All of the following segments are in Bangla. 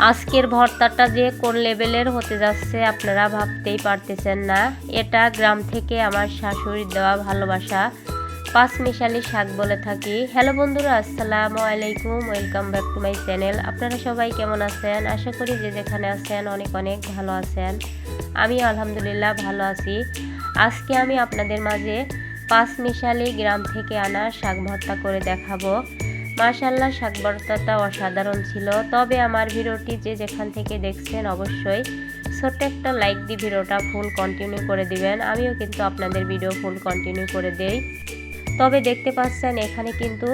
আজকের ভর্তাটা যে কোন লেভেলের হতে যাচ্ছে আপনারা ভাবতেই পারতেছেন না। এটা গ্রাম থেকে আমার শাশুড়ির দেওয়া ভালোবাসা, পাঁচমিশালি শাক বলে থাকি। হ্যালো বন্ধুরা, আসসালামু আলাইকুম, welcome back to my channel. আপনারা সবাই কেমন আছেন? আশা করি যে যেখানে আছেন অনেক অনেক ভালো আছেন। আমি আলহামদুলিল্লাহ ভালো আছি। আজকে আমি আপনাদের মাঝে পাঁচমিশালি গ্রাম থেকে আনা শাক ভর্তা করে দেখাবো। মাশাআল্লাহ, শাক ভর্তাটা অসাধারণ ছিল। তবে আমার ভিডিওটি যে যেখান থেকে দেখছেন অবশ্যই ছোট্ট একটা লাইক দিয়ে ভিডিওটা ফুল কন্টিনিউ করে দিবেন। আমিও কিন্তু আপনাদের ভিডিও ফুল কন্টিনিউ করে দেই। তবে দেখতে পাচ্ছেন এখানে কিন্তু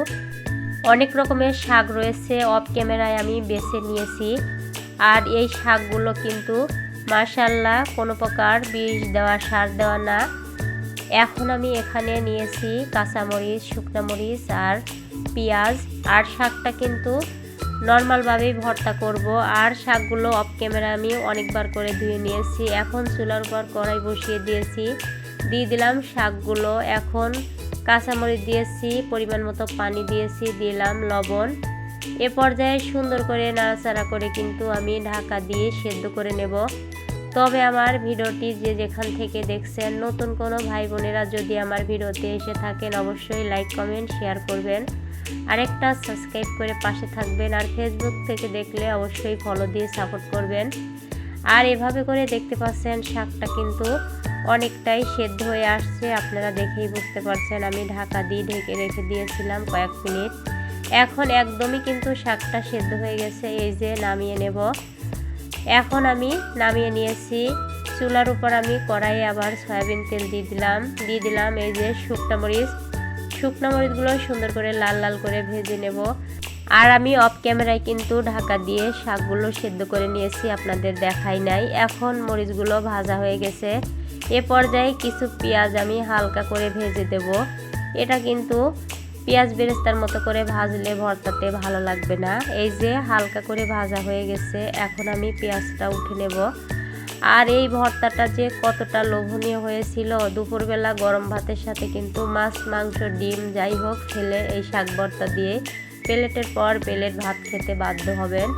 অনেক রকমের শাক রয়েছে, অফ ক্যামেরায় আমি বেছে নিয়েছি। আর এই শাকগুলো কিন্তু মাশাআল্লাহ কোনো প্রকার বিষ দেওয়া, সার দেওয়া না। এখন আমি এখানে নিয়েছি কাঁচামরিচ, শুকনা মরিচ আর পেঁয়াজ। আর শাকটা কিন্তু নর্মালভাবেই ভর্তা করব। আর শাকগুলো অফ ক্যামেরা আমি অনেকবার করে ধুয়ে নিয়েছি। এখন চুলার উপর কড়াই বসিয়ে দিয়েছি, দিয়ে দিলাম শাকগুলো। এখন কাঁচামরিচ দিয়েছি, পরিমাণ মতো পানি দিয়েছি, দিলাম লবণ। এ পর্যায়ে সুন্দর করে নাড়াচাড়া করে কিন্তু আমি ঢাকা দিয়ে সেদ্ধ করে নেব। তবে আমার ভিডিওটি যে যেখান থেকে দেখছেন, নতুন কোনো ভাই বোনেরা যদি আমার ভিডিওতে এসে থাকেন অবশ্যই লাইক কমেন্ট শেয়ার করবেন, আরেকটা সাবস্ক্রাইব করে পাশে থাকবেন। আর ফেসবুক থেকে দেখলে অবশ্যই ফলো দিয়ে সাপোর্ট করবেন। আর এভাবে করে দেখতে পাচ্ছেন শাকটা কিন্তু অনেকটাই সেদ্ধ হয়ে আসছে, আপনারা দেখেই বুঝতে পারছেন। আমি ঢাকা দিয়ে ঢেকে রেখে দিয়েছিলাম কয়েক মিনিট। এখন একদমই কিন্তু শাকটা সেদ্ধ হয়ে গেছে। এই যে নামিয়ে নেব। এখন আমি নামিয়ে নিয়েছি। চুলার উপর আমি কড়াইয়ে আবার সয়াবিন তেল দিয়ে দিলাম এই যে শুকনা মরিচগুলো সুন্দর করে লাল লাল করে ভেজে নেব। আর আমি অফ ক্যামেরায় কিন্তু ঢাকা দিয়ে শাকগুলো সেদ্ধ করে নিয়েছি, আপনাদের দেখাই নাই। এখন মরিচগুলো ভাজা হয়ে গেছে। এ পর্যায়ে কিছু পেঁয়াজ আমি হালকা করে ভেজে দেব। এটা কিন্তু পেঁয়াজ বেরেস্তার মতো করে ভাজলে ভর্তাতে ভালো লাগবে না। এই যে হালকা করে ভাজা হয়ে গেছে, এখন আমি পেঁয়াজটা উঠে নেব। আর এই ভর্তাটা যে কতটা লোভনীয় হয়েছিল, দুপুরবেলা গরম ভাতের সাথে কিন্তু মাছ, মাংস, ডিম যাই হোক ফেলে এই শাক ভর্তা দিয়ে প্লেটের পর প্লেট ভাত খেতে বাধ্য হবেন।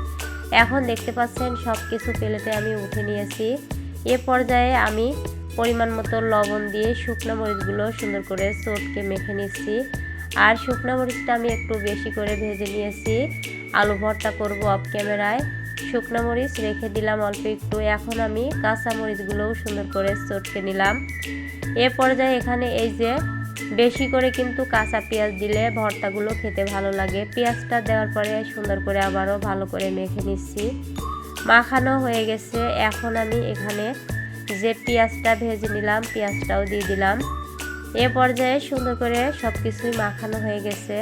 এখন দেখতে পাচ্ছেন সব কিছু প্লেটে আমি উঠে নিয়েছি। এ পর্যায়ে আমি পরিমাণ মতো লবণ দিয়ে শুকনো মরিচগুলো সুন্দর করে চটকে মেখে নিচ্ছি। আর শুকনো মরিচটা আমি একটু বেশি করে ভেজে নিয়েছি, আলু ভর্তা করব অফ ক্যামেরায়। শুকনো মরিচ রেখে দিলাম অল্প একটু। এখন আমি কাঁচা মরিচগুলোও সুন্দর করে চটকে নিলাম। এ পর্যায়ে এখানে এই যে বেশি করে কিন্তু কাঁচা পেঁয়াজ দিলে ভর্তাগুলো খেতে ভালো লাগে। পেঁয়াজটা দেওয়ার পরে সুন্দর করে আবারও ভালো করে মেখে নিচ্ছি। মাখানো হয়ে গেছে। এখন আমি এখানে যে পেঁয়াজটা ভেজে নিলাম পেঁয়াজটাও দিয়ে দিলাম। এ পর্যায়ে সুন্দর করে সব কিছুই মাখানো হয়ে গেছে।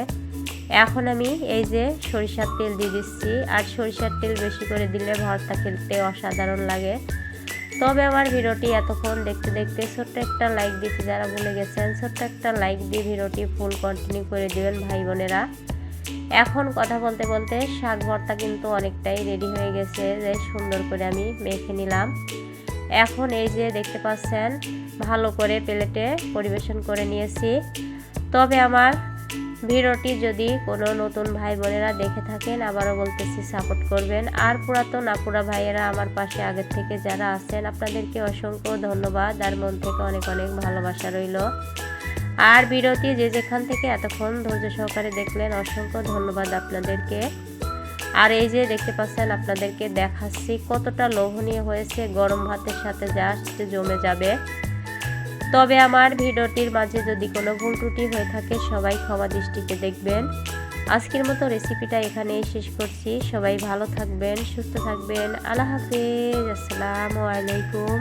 এখন আমি এই যে সরিষার তেল দিয়ে দিচ্ছি। আর সরিষার তেল বেশি করে দিলে ভর্তা খেতে অসাধারণ লাগে। তবে আমার ভিডিওটি এতক্ষণ দেখতে দেখতে ছোট্ট একটা লাইক দিতে যারা ভুলে গেছেন, ছোট্ট একটা লাইক দিয়ে ভিডিওটি ফুল কন্টিনিউ করে দিবেন ভাই বোনেরা। এখন কথা বলতে বলতে শাক ভর্তা কিন্তু অনেকটাই রেডি হয়ে গেছে, যে সুন্দর করে আমি মেখে নিলাম। এখন এই যে দেখতে পাচ্ছেন ভালো করে প্লেটে পরিবেশন করে নিয়েছি। তবে আমার ভিডিওটি যদি কোনো নতুন ভাই বোনেরা দেখে থাকেন, আবারও বলতেছি সাপোর্ট করবেন। আর পুরাতন আপুরা ভাইয়েরা আমার পাশে আগের থেকে যারা আছেন আপনাদেরকে অসংখ্য ধন্যবাদ, আর মন থেকে অনেক অনেক ভালোবাসা রইল। আর ভিডিওটি যে যেখান থেকে এতক্ষণ ধৈর্য সহকারে দেখলেন অসংখ্য ধন্যবাদ আপনাদেরকে। আর এই যে দেখতে পাচ্ছেন আপনাদেরকে দেখাচ্ছি কতটা লোভনীয় হয়েছে, গরম ভাতের সাথে জাস্ট জমে যাবে। তবে আমার ভিডিওটির মাঝে যদি কোনো ভুল ত্রুটি হয়ে থাকে সবাই ক্ষমা দৃষ্টিতে দেখবেন। আজকের মতো রেসিপিটা এখানেই শেষ করছি। সবাই ভালো থাকবেন, সুস্থ থাকবেন। আল্লাহ হাফেজ, আসসালামু আলাইকুম।